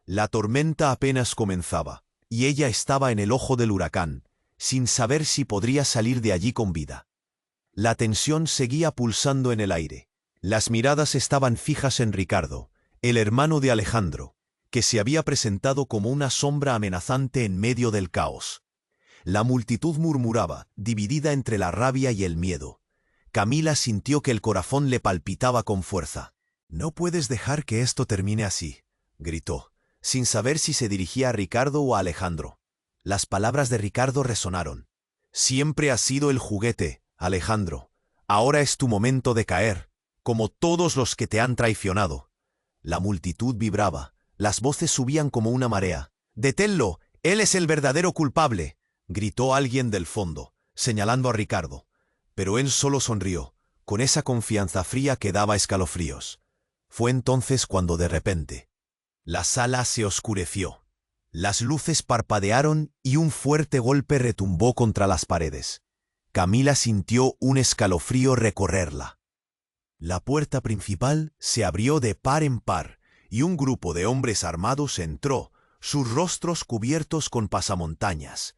La tormenta apenas comenzaba, y ella estaba en el ojo del huracán, sin saber si podría salir de allí con vida. La tensión seguía pulsando en el aire. Las miradas estaban fijas en Ricardo, el hermano de Alejandro, que se había presentado como una sombra amenazante en medio del caos. La multitud murmuraba, dividida entre la rabia y el miedo. Camila sintió que el corazón le palpitaba con fuerza. «No puedes dejar que esto termine así», gritó, sin saber si se dirigía a Ricardo o a Alejandro. Las palabras de Ricardo resonaron. «Siempre has sido el juguete, Alejandro. Ahora es tu momento de caer, como todos los que te han traicionado». La multitud vibraba, las voces subían como una marea. «¡Deténlo! ¡Él es el verdadero culpable!», gritó alguien del fondo, señalando a Ricardo. Pero él solo sonrió, con esa confianza fría que daba escalofríos. Fue entonces cuando de repente la sala se oscureció. Las luces parpadearon y un fuerte golpe retumbó contra las paredes. Camila sintió un escalofrío recorrerla. La puerta principal se abrió de par en par y un grupo de hombres armados entró, sus rostros cubiertos con pasamontañas.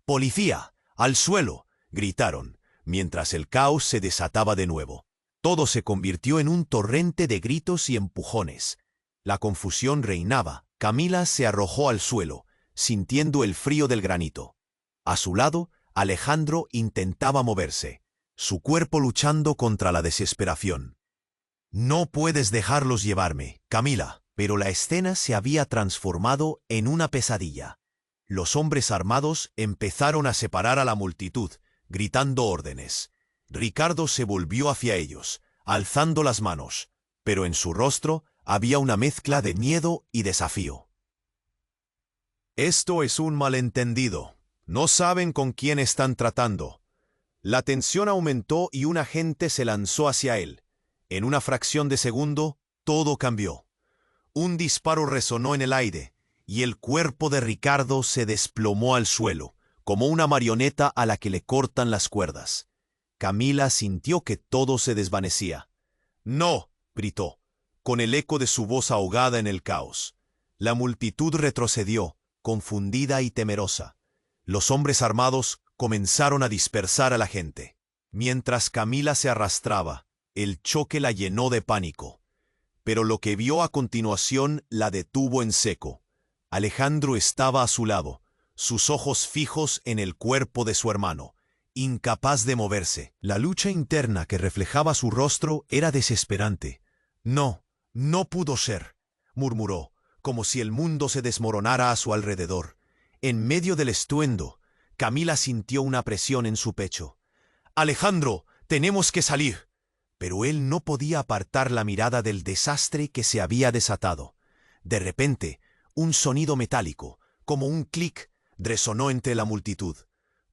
«¡Policía! ¡Al suelo!», gritaron, mientras el caos se desataba de nuevo. Todo se convirtió en un torrente de gritos y empujones. La confusión reinaba. Camila se arrojó al suelo, sintiendo el frío del granito. A su lado, Alejandro intentaba moverse, su cuerpo luchando contra la desesperación. «No puedes dejarlos llevarme, Camila», pero la escena se había transformado en una pesadilla. Los hombres armados empezaron a separar a la multitud, gritando órdenes. Ricardo se volvió hacia ellos, alzando las manos, pero en su rostro había una mezcla de miedo y desafío. «Esto es un malentendido. No saben con quién están tratando». La tensión aumentó y un agente se lanzó hacia él. En una fracción de segundo, todo cambió. Un disparo resonó en el aire, y el cuerpo de Ricardo se desplomó al suelo, como una marioneta a la que le cortan las cuerdas. Camila sintió que todo se desvanecía. «¡No!», gritó, con el eco de su voz ahogada en el caos. La multitud retrocedió, confundida y temerosa. Los hombres armados comenzaron a dispersar a la gente. Mientras Camila se arrastraba, el choque la llenó de pánico. Pero lo que vio a continuación la detuvo en seco. Alejandro estaba a su lado, sus ojos fijos en el cuerpo de su hermano, incapaz de moverse. La lucha interna que reflejaba su rostro era desesperante. «No, no pudo ser», murmuró, como si el mundo se desmoronara a su alrededor. En medio del estruendo, Camila sintió una presión en su pecho. «Alejandro, tenemos que salir». Pero él no podía apartar la mirada del desastre que se había desatado. De repente, un sonido metálico, como un clic, resonó entre la multitud.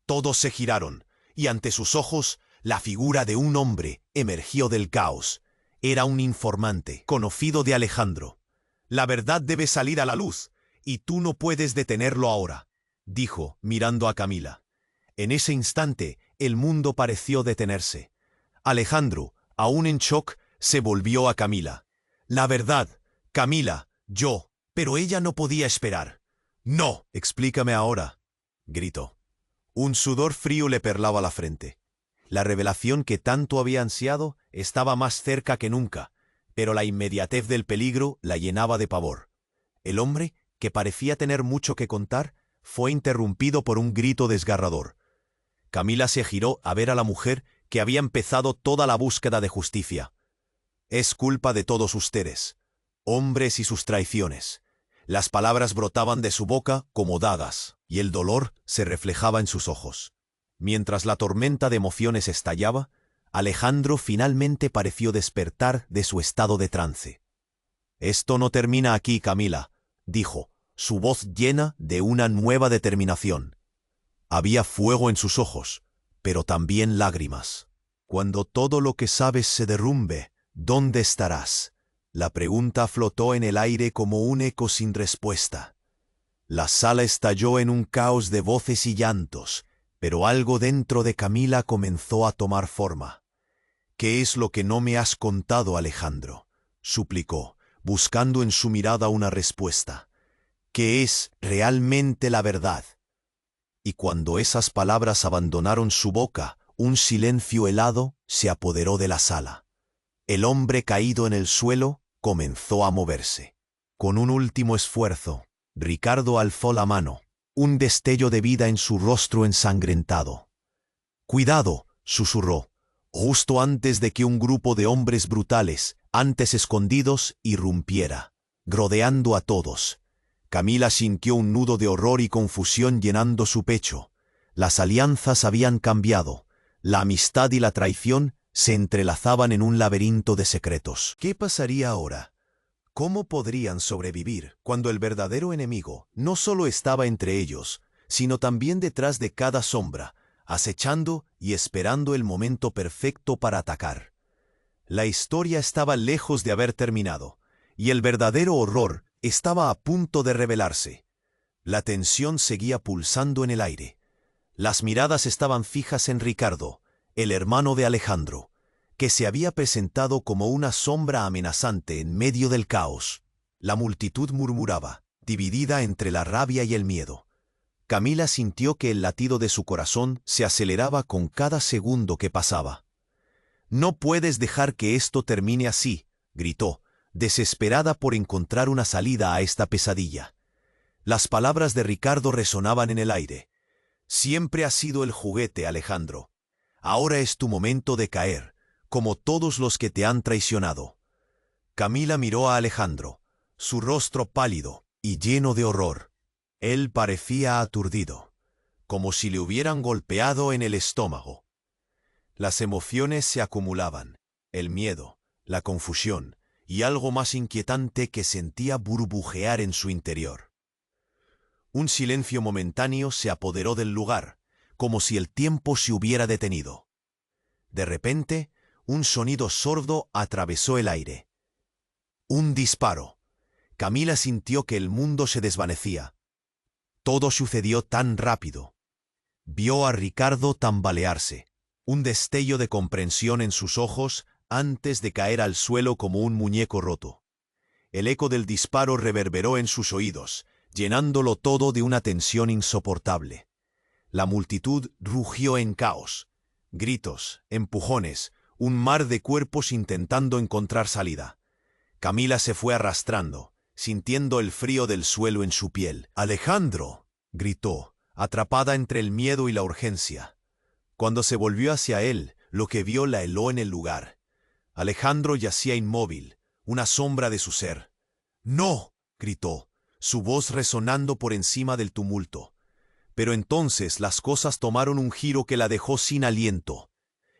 Todos se giraron, y ante sus ojos, la figura de un hombre emergió del caos. Era un informante, conocido de Alejandro. «La verdad debe salir a la luz, y tú no puedes detenerlo ahora», dijo, mirando a Camila. En ese instante, el mundo pareció detenerse. Alejandro, aún en shock, se volvió a Camila. «La verdad, Camila, yo», pero ella no podía esperar. «No, explícame ahora», gritó. Un sudor frío le perlaba la frente. La revelación que tanto había ansiado estaba más cerca que nunca, pero la inmediatez del peligro la llenaba de pavor. El hombre, que parecía tener mucho que contar, fue interrumpido por un grito desgarrador. Camila se giró a ver a la mujer que había empezado toda la búsqueda de justicia. «Es culpa de todos ustedes, hombres y sus traiciones». Las palabras brotaban de su boca como dagas, y el dolor se reflejaba en sus ojos. Mientras la tormenta de emociones estallaba, Alejandro finalmente pareció despertar de su estado de trance. «Esto no termina aquí, Camila», dijo, su voz llena de una nueva determinación. Había fuego en sus ojos, pero también lágrimas. «Cuando todo lo que sabes se derrumbe, ¿dónde estarás?». La pregunta flotó en el aire como un eco sin respuesta. La sala estalló en un caos de voces y llantos, pero algo dentro de Camila comenzó a tomar forma. «¿Qué es lo que no me has contado, Alejandro?», suplicó, buscando en su mirada una respuesta. «¿Qué es realmente la verdad?». Y cuando esas palabras abandonaron su boca, un silencio helado se apoderó de la sala. El hombre caído en el suelo comenzó a moverse. Con un último esfuerzo, Ricardo alzó la mano, un destello de vida en su rostro ensangrentado. «Cuidado», susurró, justo antes de que un grupo de hombres brutales, antes escondidos, irrumpiera, rodeando a todos. Camila sintió un nudo de horror y confusión llenando su pecho. Las alianzas habían cambiado, la amistad y la traición se entrelazaban en un laberinto de secretos. ¿Qué pasaría ahora? ¿Cómo podrían sobrevivir cuando el verdadero enemigo no solo estaba entre ellos, sino también detrás de cada sombra, acechando y esperando el momento perfecto para atacar? La historia estaba lejos de haber terminado, y el verdadero horror estaba a punto de revelarse. La tensión seguía pulsando en el aire. Las miradas estaban fijas en Ricardo, el hermano de Alejandro, que se había presentado como una sombra amenazante en medio del caos. La multitud murmuraba, dividida entre la rabia y el miedo. Camila sintió que el latido de su corazón se aceleraba con cada segundo que pasaba. «No puedes dejar que esto termine así», gritó, desesperada por encontrar una salida a esta pesadilla. Las palabras de Ricardo resonaban en el aire. «Siempre has sido el juguete, Alejandro. Ahora es tu momento de caer, como todos los que te han traicionado». Camila miró a Alejandro, su rostro pálido y lleno de horror. Él parecía aturdido, como si le hubieran golpeado en el estómago. Las emociones se acumulaban, el miedo, la confusión y algo más inquietante que sentía burbujear en su interior. Un silencio momentáneo se apoderó del lugar, como si el tiempo se hubiera detenido. De repente, un sonido sordo atravesó el aire. Un disparo. Camila sintió que el mundo se desvanecía. Todo sucedió tan rápido. Vio a Ricardo tambalearse, un destello de comprensión en sus ojos antes de caer al suelo como un muñeco roto. El eco del disparo reverberó en sus oídos, llenándolo todo de una tensión insoportable. La multitud rugió en caos. Gritos, empujones, un mar de cuerpos intentando encontrar salida. Camila se fue arrastrando, sintiendo el frío del suelo en su piel. «¡Alejandro!», gritó, atrapada entre el miedo y la urgencia. Cuando se volvió hacia él, lo que vio la heló en el lugar. Alejandro yacía inmóvil, una sombra de su ser. «¡No!», gritó, su voz resonando por encima del tumulto. Pero entonces las cosas tomaron un giro que la dejó sin aliento.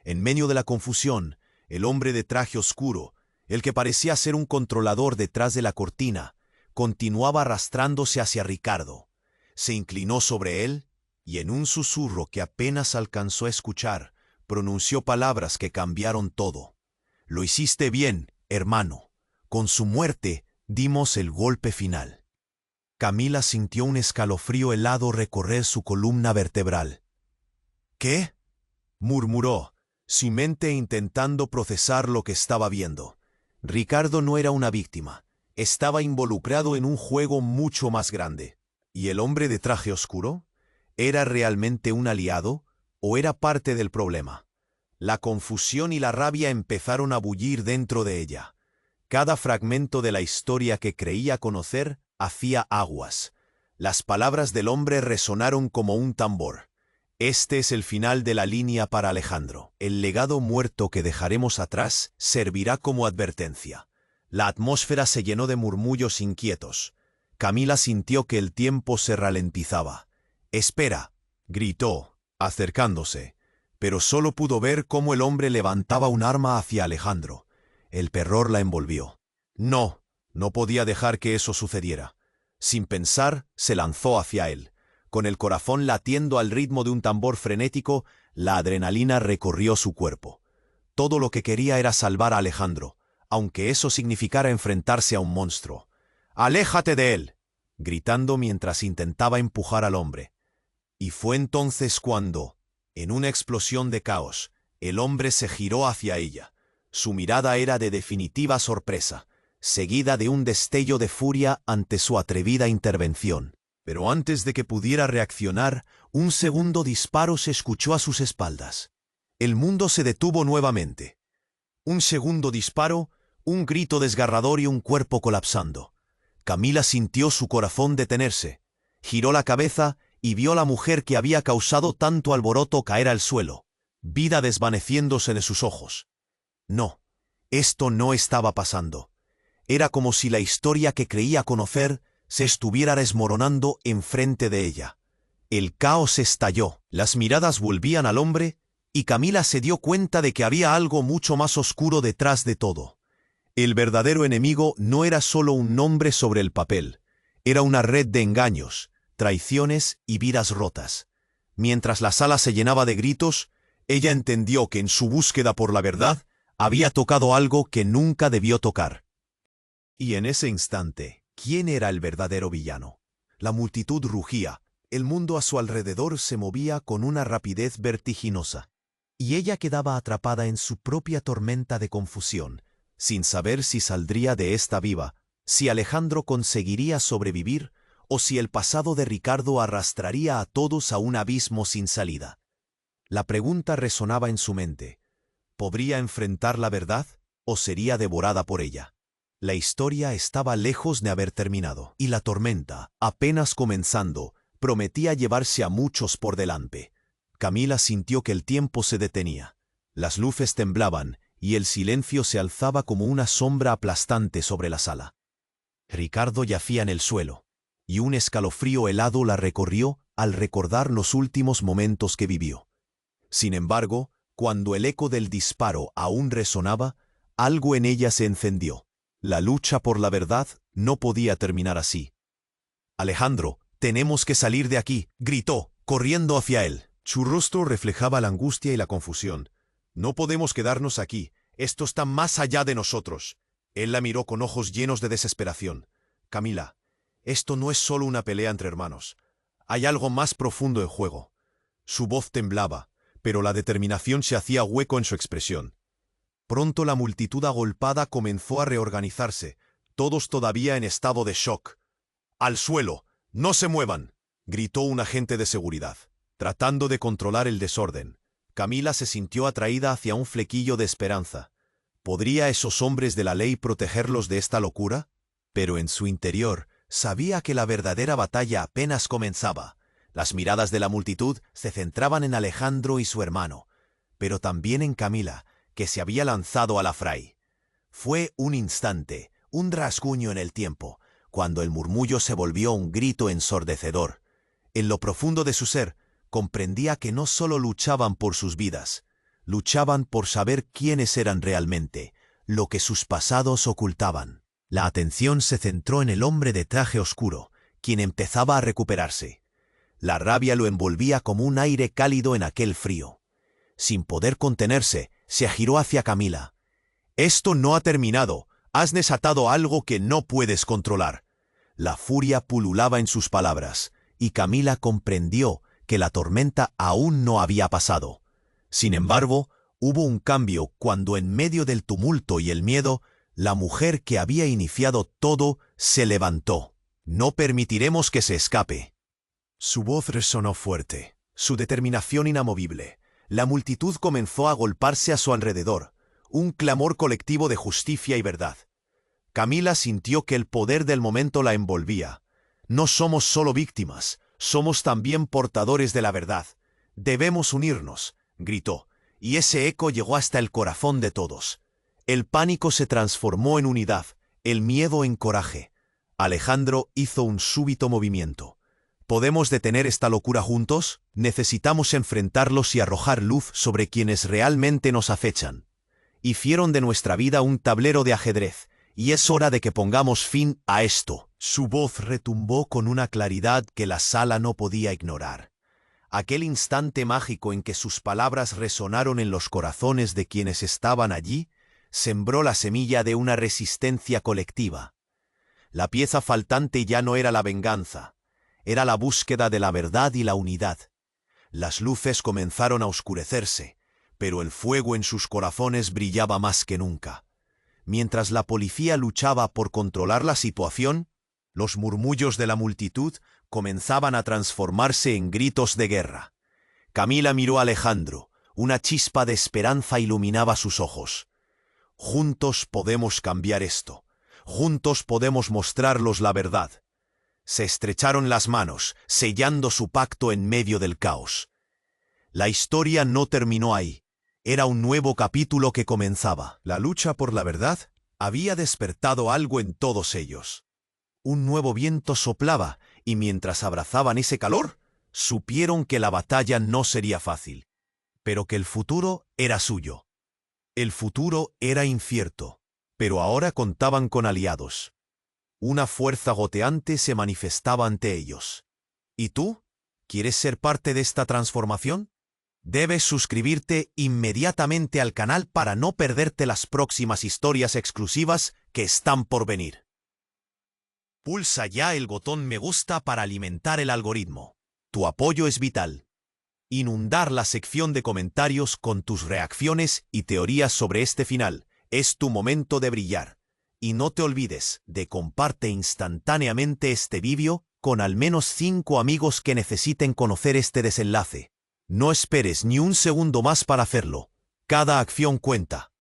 En medio de la confusión, el hombre de traje oscuro, el que parecía ser un controlador detrás de la cortina, continuaba arrastrándose hacia Ricardo. Se inclinó sobre él y en un susurro que apenas alcanzó a escuchar, pronunció palabras que cambiaron todo. «Lo hiciste bien, hermano. Con su muerte dimos el golpe final». Camila sintió un escalofrío helado recorrer su columna vertebral. «¿Qué?», murmuró, su mente intentando procesar lo que estaba viendo. Ricardo no era una víctima, estaba involucrado en un juego mucho más grande. ¿Y el hombre de traje oscuro? ¿Era realmente un aliado o era parte del problema? La confusión y la rabia empezaron a bullir dentro de ella. Cada fragmento de la historia que creía conocer hacía aguas. Las palabras del hombre resonaron como un tambor. «Este es el final de la línea para Alejandro. El legado muerto que dejaremos atrás servirá como advertencia». La atmósfera se llenó de murmullos inquietos. Camila sintió que el tiempo se ralentizaba. «Espera», gritó, acercándose, pero solo pudo ver cómo el hombre levantaba un arma hacia Alejandro. El terror la envolvió. No podía dejar que eso sucediera. Sin pensar, se lanzó hacia él. Con el corazón latiendo al ritmo de un tambor frenético, la adrenalina recorrió su cuerpo. Todo lo que quería era salvar a Alejandro, aunque eso significara enfrentarse a un monstruo. «¡Aléjate de él!», gritando mientras intentaba empujar al hombre. Y fue entonces cuando, en una explosión de caos, el hombre se giró hacia ella. Su mirada era de definitiva sorpresa, seguida de un destello de furia ante su atrevida intervención. Pero antes de que pudiera reaccionar, un segundo disparo se escuchó a sus espaldas. El mundo se detuvo nuevamente. Un segundo disparo, un grito desgarrador y un cuerpo colapsando. Camila sintió su corazón detenerse. Giró la cabeza y vio a la mujer que había causado tanto alboroto caer al suelo, vida desvaneciéndose de sus ojos. No, esto no estaba pasando. Era como si la historia que creía conocer se estuviera desmoronando enfrente de ella. El caos estalló, las miradas volvían al hombre, y Camila se dio cuenta de que había algo mucho más oscuro detrás de todo. El verdadero enemigo no era solo un nombre sobre el papel, era una red de engaños, traiciones y vidas rotas. Mientras la sala se llenaba de gritos, ella entendió que en su búsqueda por la verdad había tocado algo que nunca debió tocar. Y en ese instante, ¿quién era el verdadero villano? La multitud rugía, el mundo a su alrededor se movía con una rapidez vertiginosa, y ella quedaba atrapada en su propia tormenta de confusión, sin saber si saldría de esta viva, si Alejandro conseguiría sobrevivir o si el pasado de Ricardo arrastraría a todos a un abismo sin salida. La pregunta resonaba en su mente. ¿Podría enfrentar la verdad o sería devorada por ella? La historia estaba lejos de haber terminado, y la tormenta, apenas comenzando, prometía llevarse a muchos por delante. Camila sintió que el tiempo se detenía. Las luces temblaban y el silencio se alzaba como una sombra aplastante sobre la sala. Ricardo yacía en el suelo, y un escalofrío helado la recorrió al recordar los últimos momentos que vivió. Sin embargo, cuando el eco del disparo aún resonaba, algo en ella se encendió. La lucha por la verdad no podía terminar así. «Alejandro, tenemos que salir de aquí», gritó, corriendo hacia él. Su rostro reflejaba la angustia y la confusión. «No podemos quedarnos aquí, esto está más allá de nosotros». Él la miró con ojos llenos de desesperación. «Camila, esto no es solo una pelea entre hermanos. Hay algo más profundo en juego». Su voz temblaba, pero la determinación se hacía hueco en su expresión. Pronto la multitud agolpada comenzó a reorganizarse, todos todavía en estado de shock. «¡Al suelo! ¡No se muevan!», gritó un agente de seguridad, tratando de controlar el desorden. Camila se sintió atraída hacia un flequillo de esperanza. ¿Podría esos hombres de la ley protegerlos de esta locura? Pero en su interior sabía que la verdadera batalla apenas comenzaba. Las miradas de la multitud se centraban en Alejandro y su hermano, pero también en Camila, que se había lanzado a la fray. Fue un instante, un rasguño en el tiempo, cuando el murmullo se volvió un grito ensordecedor. En lo profundo de su ser, comprendía que no solo luchaban por sus vidas, luchaban por saber quiénes eran realmente, lo que sus pasados ocultaban. La atención se centró en el hombre de traje oscuro, quien empezaba a recuperarse. La rabia lo envolvía como un aire cálido en aquel frío. Sin poder contenerse, se giró hacia Camila. «Esto no ha terminado. Has desatado algo que no puedes controlar». La furia pululaba en sus palabras, y Camila comprendió que la tormenta aún no había pasado. Sin embargo, hubo un cambio cuando en medio del tumulto y el miedo, la mujer que había iniciado todo se levantó. «No permitiremos que se escape». Su voz resonó fuerte, su determinación inamovible. La multitud comenzó a agolparse a su alrededor, un clamor colectivo de justicia y verdad. Camila sintió que el poder del momento la envolvía. «No somos solo víctimas, somos también portadores de la verdad. Debemos unirnos», gritó, y ese eco llegó hasta el corazón de todos. El pánico se transformó en unidad, el miedo en coraje. Alejandro hizo un súbito movimiento. ¿Podemos detener esta locura juntos? Necesitamos enfrentarlos y arrojar luz sobre quienes realmente nos acechan. Hicieron de nuestra vida un tablero de ajedrez, y es hora de que pongamos fin a esto. Su voz retumbó con una claridad que la sala no podía ignorar. Aquel instante mágico en que sus palabras resonaron en los corazones de quienes estaban allí, sembró la semilla de una resistencia colectiva. La pieza faltante ya no era la venganza, era la búsqueda de la verdad y la unidad. Las luces comenzaron a oscurecerse, pero el fuego en sus corazones brillaba más que nunca. Mientras la policía luchaba por controlar la situación, los murmullos de la multitud comenzaban a transformarse en gritos de guerra. Camila miró a Alejandro, una chispa de esperanza iluminaba sus ojos. «Juntos podemos cambiar esto. Juntos podemos mostrarlos la verdad. Se estrecharon las manos, sellando su pacto en medio del caos. La historia no terminó ahí. Era un nuevo capítulo que comenzaba. La lucha por la verdad había despertado algo en todos ellos. Un nuevo viento soplaba, y mientras abrazaban ese calor, supieron que la batalla no sería fácil, pero que el futuro era suyo. El futuro era incierto, pero ahora contaban con aliados. Una fuerza goteante se manifestaba ante ellos. ¿Y tú? ¿Quieres ser parte de esta transformación? Debes suscribirte inmediatamente al canal para no perderte las próximas historias exclusivas que están por venir. Pulsa ya el botón me gusta para alimentar el algoritmo. Tu apoyo es vital. Inundar la sección de comentarios con tus reacciones y teorías sobre este final es tu momento de brillar. Y no te olvides de comparte instantáneamente este vídeo con al menos 5 amigos que necesiten conocer este desenlace. No esperes ni un segundo más para hacerlo. Cada acción cuenta.